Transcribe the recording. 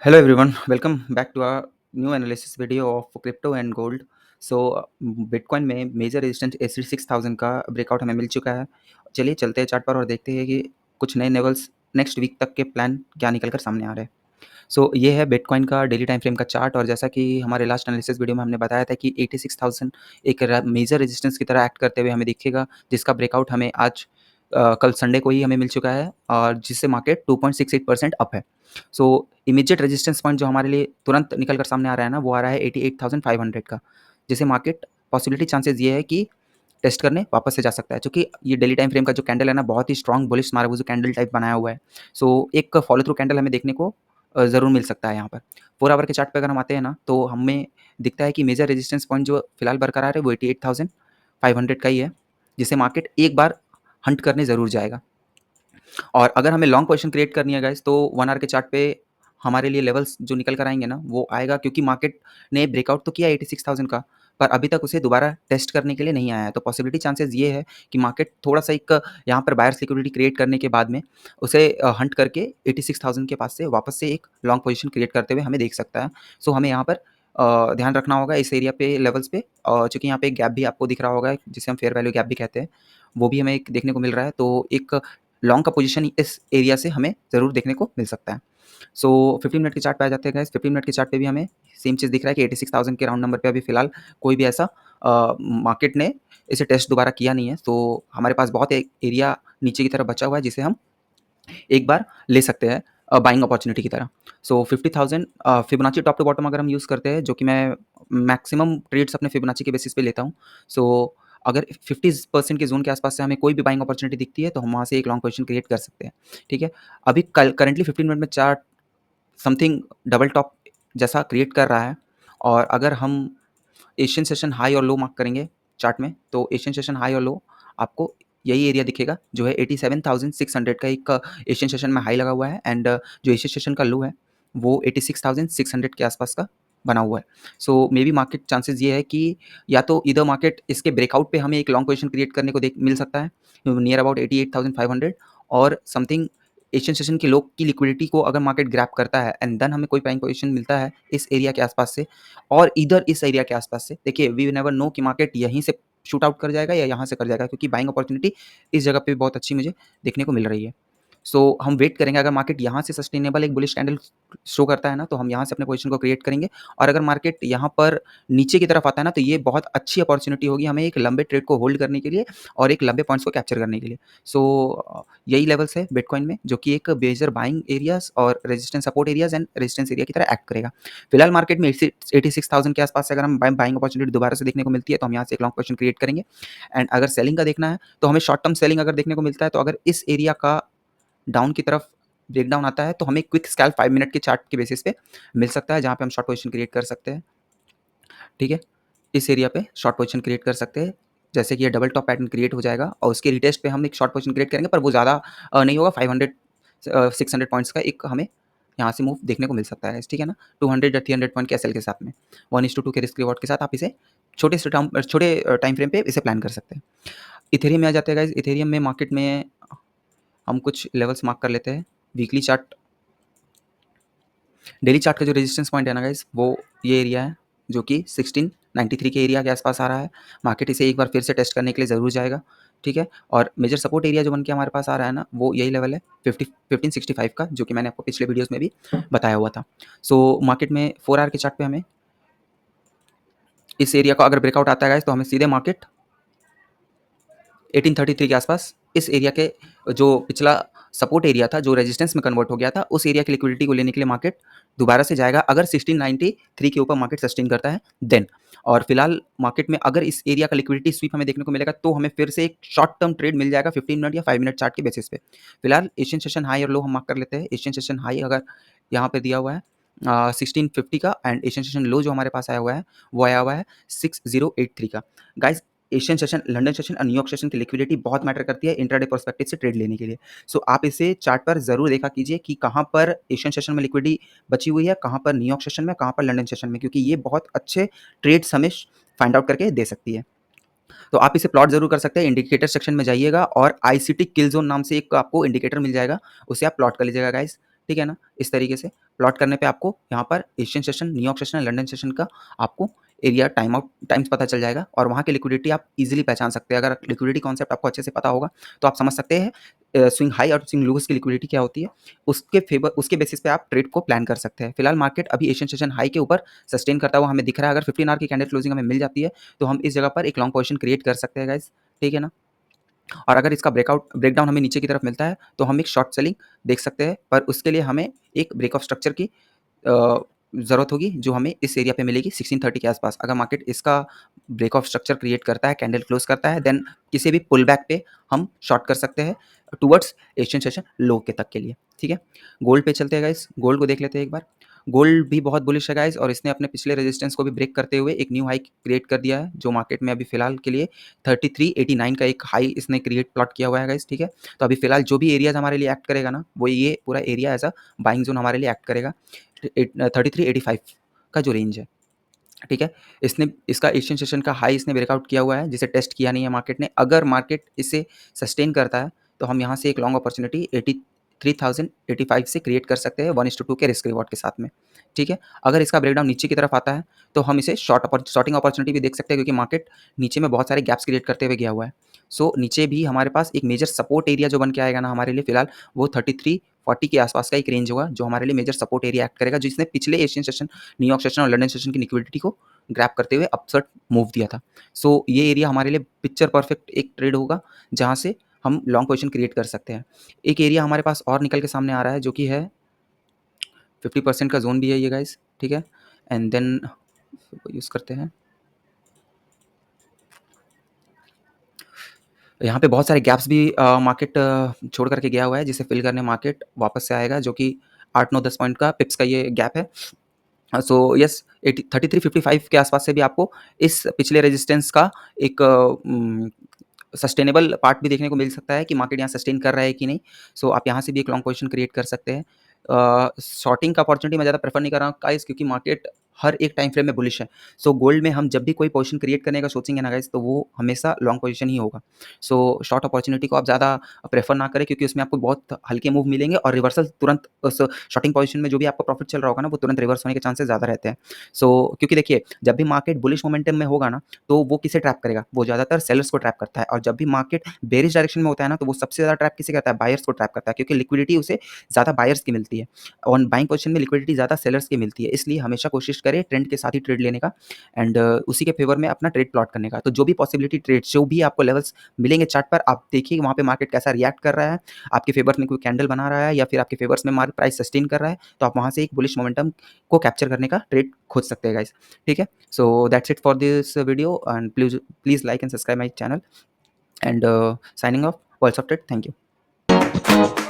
Hello everyone, welcome back to our new analysis video of crypto and gold. So bitcoin में major resistance 86,000 का breakout हमें मिल चुका है। चलिए चलते हैं चार्ट पर और देखते हैं कि कुछ नए लेवल्स नेक्स्ट वीक तक के प्लान क्या निकल कर सामने आ रहे हैं। ये है बिटकॉइन का डेली टाइम फ्रेम का चार्ट और जैसा कि हमारे लास्ट एनालिसिस वीडियो में हमने बताया था कि 86,000 एक मेजर रेजिस्टेंस की तरह एक्ट करते हुए हमें दिखेगा, जिसका ब्रेकआउट हमें आज कल संडे को ही हमें मिल चुका है और जिससे मार्केट 2.68% अप है। इमीडिएट रेजिस्टेंस पॉइंट जो हमारे लिए तुरंत निकल कर सामने आ रहा है ना, वो आ रहा है 88,500 का, जिसे मार्केट पॉसिबिलिटी चांसेस ये है कि टेस्ट करने वापस से जा सकता है, क्योंकि ये डेली टाइम फ्रेम का जो कैंडल है ना, बहुत ही strong bullish marble candle type बनाया हुआ है। एक फॉलो थ्रू कैंडल हमें देखने को ज़रूर मिल सकता है यहाँ पर। 4 आवर के चार्ट पे अगर हम आते हैं ना, तो हमें दिखता है कि मेजर रेजिस्टेंस पॉइंट जो फिलहाल बरकरार है वो 88,500 का ही है, जिसे मार्केट एक बार हंट करने ज़रूर जाएगा। और अगर हमें लॉन्ग पोजीशन क्रिएट करनी है गाइस, तो 1 आवर के चार्ट पे हमारे लिए लेवल्स जो निकल कर आएँगे ना, वो आएगा, क्योंकि मार्केट ने ब्रेकआउट तो किया 86,000 का, पर अभी तक उसे दोबारा टेस्ट करने के लिए नहीं आया है। तो पॉसिबिलिटी चांसेस ये है कि मार्केट थोड़ा-सा एक यहाँ पर बायर्स लिक्विडिटी क्रिएट करने के बाद में उसे हंट करके 86,000 के पास से वापस से एक लॉन्ग पोजीशन क्रिएट करते हुए हमें देख सकता है। हमें यहाँ पर ध्यान रखना होगा इस एरिया पे लेवल्स पे, चूँकि यहाँ पे एक गैप भी आपको दिख रहा होगा, जिसे हम फेयर वैल्यू गैप भी कहते हैं, वो भी हमें एक देखने को मिल रहा है। तो एक लॉन्ग का पोजीशन इस एरिया से हमें ज़रूर देखने को मिल सकता है। 15 मिनट के चार्ट पे आ जाते हैं गाइस। 15 मिनट के चार्ट पे भी हमें सेम चीज़ दिख रहा है कि 86,000 के राउंड नंबर पे अभी फिलहाल कोई भी ऐसा मार्केट ने इसे टेस्ट दोबारा किया नहीं है। हमारे पास बहुत एक एरिया नीचे की तरफ बचा हुआ है, जिसे हम एक बार ले सकते हैं बाइंग अपॉर्चुनिटी की तरह। 50,000 फिबोनाची टॉप टू बॉटम अगर हम यूज़ करते हैं, जो कि मैं मैक्सिमम ट्रेड्स अपने फिबोनाची के बेसिस पे लेता हूँ। अगर 50% के ज़ोन के आसपास से हमें कोई भी बाइंग अपॉर्चुनिटी दिखती है, तो हम वहाँ से एक लॉन्ग पोजीशन क्रिएट कर सकते हैं। ठीक है? अभी करंटली 15 मिनट में चार्ट समथिंग डबल टॉप जैसा क्रिएट कर रहा है, और अगर हम एशियन सेशन हाई और लो मार्क करेंगे चार्ट में, तो एशियन सेशन हाई और लो आपको यही एरिया दिखेगा, जो है 87,600 का एक एशियन सेशन में हाई लगा हुआ है, एंड जो एशियन सेशन का लो है वो 86,600 के आसपास का बना हुआ है। मे बी मार्केट चांसेस ये है कि या तो इधर मार्केट इसके ब्रेकआउट पे हमें एक लॉन्ग पोजीशन क्रिएट करने को देख मिल सकता है नियर अबाउट 88,500, और समथिंग एशियन सेशन के लो की लिक्विडिटी को अगर मार्केट ग्रैब करता है एंड देन हमें कोई प्राइम पोजीशन मिलता है इस एरिया के आसपास से, और इधर इस एरिया के आसपास से, देखिए वी नेवर नो कि मार्केट यहीं से शूट आउट कर जाएगा या यहाँ से कर जाएगा, क्योंकि बाइंग अपॉर्चुनिटी इस जगह पे भी बहुत अच्छी मुझे देखने को मिल रही है। हम वेट करेंगे, अगर मार्केट यहाँ से सस्टेनेबल एक बुलिश कैंडल शो करता है ना, तो हम यहाँ से अपने पोजीशन को क्रिएट करेंगे, और अगर मार्केट यहाँ पर नीचे की तरफ आता है ना, तो ये बहुत अच्छी अपॉर्चुनिटी होगी हमें एक लंबे ट्रेड को होल्ड करने के लिए और एक लंबे पॉइंट्स को कैप्चर करने के लिए। यही लेवल्स है बिटकॉइन में, जो कि एक मेजर बाइंग एरियाज और resistance support areas and resistance area की तरह एक्ट करेगा। फिलहाल मार्केट में 86,000 के आसपास से अगर हम बाइंग अपॉर्चुनिटी दोबारा से देखने को मिलती है, तो हम यहाँ से एक लॉन्ग पोजीशन क्रिएट करेंगे। एंड अगर सेलिंग का देखना है, तो हमें शॉर्ट टर्म सेलिंग अगर देखने को मिलता है, तो अगर इस एरिया का डाउन की तरफ ब्रेकडाउन आता है, तो हमें क्विक स्कैल्प 5 मिनट के चार्ट के बेसिस पे मिल सकता है, जहाँ पे हम शॉर्ट पोजीशन क्रिएट कर सकते हैं। ठीक है? इस एरिया पे शॉर्ट पोजीशन क्रिएट कर सकते हैं, जैसे कि ये डबल टॉप पैटर्न क्रिएट हो जाएगा और उसके रिटेस्ट पे हम एक शॉर्ट पोजीशन क्रिएट करेंगे, पर वो ज़्यादा नहीं होगा। 600 पॉइंट्स का एक हमें यहाँ से मूव देखने को मिल सकता है, ठीक है ना? 200 या 300 पॉइंट के एसएल के साथ में 1:2 के रिस्क रिवॉर्ड के साथ आप इसे छोटे टाइम फ्रेम पे इसे प्लान कर सकते हैं। इथेरियम में आ जाते हैं गाइस। इथेरियम में मार्केट में हम कुछ लेवल्स मार्क कर लेते हैं। वीकली चार्ट, डेली चार्ट का जो रेजिस्टेंस पॉइंट है ना गाइस, वो ये एरिया है, जो कि 1693 के एरिया के आसपास आ रहा है। मार्केट इसे एक बार फिर से टेस्ट करने के लिए ज़रूर जाएगा, ठीक है? और मेजर सपोर्ट एरिया जो बन के हमारे पास आ रहा है ना, वो यही लेवल है 1565 का, जो कि मैंने आपको पिछले वीडियोस में भी बताया हुआ था। मार्केट में 4 आवर के चार्ट पे हमें इस एरिया का अगर ब्रेकआउट आता है गाइस, तो हमें सीधे मार्केट 1833 के आसपास इस एरिया के जो पिछला सपोर्ट एरिया था, जो रेजिस्टेंस में कन्वर्ट हो गया था, उस एरिया की लिक्विडिटी को लेने के लिए मार्केट दोबारा से जाएगा, अगर 1693 के ऊपर मार्केट सस्टेन करता है देन। और फिलहाल मार्केट में अगर इस एरिया का लिक्विडिटी स्वीप हमें देखने को मिलेगा, तो हमें फिर से एक शॉर्ट टर्म ट्रेड मिल जाएगा 15 मिनट या 5 मिनट चार्ट के बेसिस पे। फिलहाल एशियन सेशन हाई और लो हम मार्क कर लेते हैं। एशियन सेशन हाई अगर यहाँ पे दिया हुआ है 1650 का, एंड एशियन सेशन लो जो हमारे पास आया हुआ है, वो आया हुआ है 6083 का। Guys, Asian session, London session और न्यूयॉर्क सेशन की लिक्विडिटी बहुत मैटर करती है इंट्राडे पर्सपेक्टिव से ट्रेड लेने के लिए। आप इसे चार्ट पर ज़रूर देखा कीजिए कि कहाँ पर एशियन सेशन में लिक्विडिटी बची हुई है, कहाँ पर न्यूयॉर्क सेशन में, कहाँ पर लंदन सेशन में, क्योंकि ये बहुत अच्छे ट्रेड्स हमें फाइंड आउट करके दे सकती है। तो आप इसे प्लॉट ज़रूर कर सकते हैं। इंडिकेटर सेक्शन में जाइएगा और आईसीटी किल जोन नाम से एक आपको इंडिकेटर मिल जाएगा, उसे आप प्लॉट कर लीजिएगा गाइस। ठीक है ना? इस तरीके से प्लॉट करने पे आपको यहाँ पर Asian session, New York session, London session का आपको एरिया टाइम्स पता चल जाएगा और वहाँ की लिक्विडिटी आप ईज़िली पहचान सकते हैं। अगर लिक्विडिटी कॉन्सेप्ट आपको अच्छे से पता होगा, तो आप समझ सकते हैं स्विंग हाई और स्विंग लोज़ की लिक्विडिटी क्या होती है। उसके बेसिस पे आप ट्रेड को प्लान कर सकते हैं। फिलहाल मार्केट अभी एशियन सेशन हाई के ऊपर सस्टेन करता हुआ हमें दिख रहा है। अगर 15 आवर की कैंडल क्लोजिंग हमें मिल जाती है, तो हम इस जगह पर एक लॉन्ग पोजीशन क्रिएट कर सकते हैं गाइज़, ठीक है ना? और अगर इसका ब्रेकडाउन हमें नीचे की तरफ मिलता है, तो हम एक शॉर्ट सेलिंग देख सकते हैं, पर उसके लिए हमें एक ब्रेक ऑफ स्ट्रक्चर की ज़रूरत होगी, जो हमें इस एरिया पे मिलेगी 1630 के आसपास। अगर मार्केट इसका ब्रेक ऑफ स्ट्रक्चर क्रिएट करता है, कैंडल क्लोज करता है, देन किसी भी पुल बैक पे हम शॉर्ट कर सकते हैं टुवर्ड्स एशियन सेशन लो के तक के लिए, ठीक है। गोल्ड पे चलते हैं गाइस, गोल्ड को देख लेते हैं एक बार। गोल्ड भी बहुत बुलिश है गाइस, और इसने अपने पिछले रेजिस्टेंस को भी ब्रेक करते हुए एक न्यू हाई क्रिएट कर दिया है, जो मार्केट में अभी फिलहाल के लिए 3389 का एक हाई इसने क्रिएट प्लॉट किया हुआ है गाइस, ठीक है। तो अभी फिलहाल जो भी एरियाज हमारे लिए एक्ट करेगा ना, वो ये पूरा area as a buying zone हमारे लिए एक्ट करेगा। 3385 का जो रेंज है, ठीक है। इसने इसका एशियन सेशन का हाई इसने ब्रेकआउट किया हुआ है, जिसे टेस्ट किया नहीं है मार्केट ने। अगर मार्केट इसे सस्टेन करता है, तो हम यहाँ से एक लॉन्ग अपॉर्चुनिटी 83,085 से क्रिएट कर सकते हैं 1:2 के रिस्क रिवॉर्ड के साथ में, ठीक है। अगर इसका ब्रेकडाउन नीचे की तरफ आता है, तो हम इसे शॉर्टिंग अपॉर्चुनिटी भी देख सकते हैं, क्योंकि मार्केट नीचे में बहुत सारे गैप्स क्रिएट करते हुए गया हुआ है। सो नीचे भी हमारे पास एक मेजर सपोर्ट एरिया जो बन के आएगा ना हमारे लिए फिलहाल, वो 3340 के आसपास का एक रेंज होगा, जो हमारे लिए मेजर सपोर्ट एरिया एक्ट करेगा, जिसने पिछले एशियन सेशन, न्यूयॉर्क सेशन और लंदन सेशन की लिक्विडिटी को ग्रैब करते हुए अपसर्ट मूव दिया था। सो ये एरिया हमारे लिए पिक्चर परफेक्ट एक ट्रेड होगा, जहाँ से हम लॉन्ग पोजीशन क्रिएट कर सकते हैं। एक एरिया हमारे पास और निकल के सामने आ रहा है, जो कि है 50% का जोन भी है ये गाइस, ठीक है। एंड देन यूज़ करते हैं। यहाँ पे बहुत सारे गैप्स भी मार्केट छोड़ करके गया हुआ है, जिसे फिल करने मार्केट वापस से आएगा, जो कि 8-9-10 पॉइंट का पिप्स का ये गैप है। सो यस 3355 के आसपास से भी आपको इस पिछले रेजिस्टेंस का एक सस्टेनेबल पार्ट भी देखने को मिल सकता है, कि मार्केट यहाँ सस्टेन कर रहा है कि नहीं। सो आप यहाँ से भी एक लॉन्ग पोजीशन क्रिएट कर सकते हैं। शॉर्टिंग का अपॉर्चुनिटी मैं ज़्यादा प्रेफर नहीं कर रहा हूँ गाइस, क्योंकि मार्केट हर एक टाइम फ्रेम में बुलिश है। सो गोल्ड में हम जब भी कोई पोजीशन क्रिएट करने का सोचेंगे ना गाइस, तो वो हमेशा लॉन्ग पोजीशन ही होगा। सो शॉर्ट अपॉर्चुनिटी को आप ज़्यादा प्रेफर ना करें, क्योंकि उसमें आपको बहुत हल्के मूव मिलेंगे, और रिवर्सल तुरंत उस शॉर्टिंग पोजीशन में जो भी आपका प्रॉफिट चल रहा होगा ना, वो तुरंत रिवर्स होने के चांसेस ज़्यादा रहते हैं। सो क्योंकि देखिए, जब भी मार्केट बुलिश मोमेंटम में होगा ना, तो वो किसे ट्रैप करेगा? वो ज़्यादातर सेलर्स को ट्रैप करता है, और जब भी मार्केट बेरिश डायरेक्शन में होता है ना, तो वो सबसे ज़्यादा ट्रैप किसे करता है? बायर्स को ट्रैप करता है, क्योंकि लिक्विडिटी उसे ज़्यादा बायर्स की मिलती है। ऑन बाइंग पोजीशन में लिक्विडिटी ज़्यादा सेलर्स की मिलती है, इसलिए हमेशा कोशिश करें ट्रेंड के साथ ही ट्रेड लेने का, एंड उसी के फेवर में अपना ट्रेड प्लॉट करने का। तो जो भी पॉसिबिलिटी ट्रेड, जो भी आपको लेवल्स मिलेंगे चार्ट पर, आप देखिए वहाँ पे मार्केट कैसा रिएक्ट कर रहा है, आपके फेवर्स में कोई कैंडल बना रहा है, या फिर आपके फेवर्स में मार्केट प्राइस सस्टेन कर रहा है, तो आप वहाँ से एक बुलिश मोमेंटम को कैप्चर करने का ट्रेड खोज सकते हैं गाइस, ठीक है। So that's it for this video, and please like and subscribe my channel, and signing off, worlds of trade, thank you.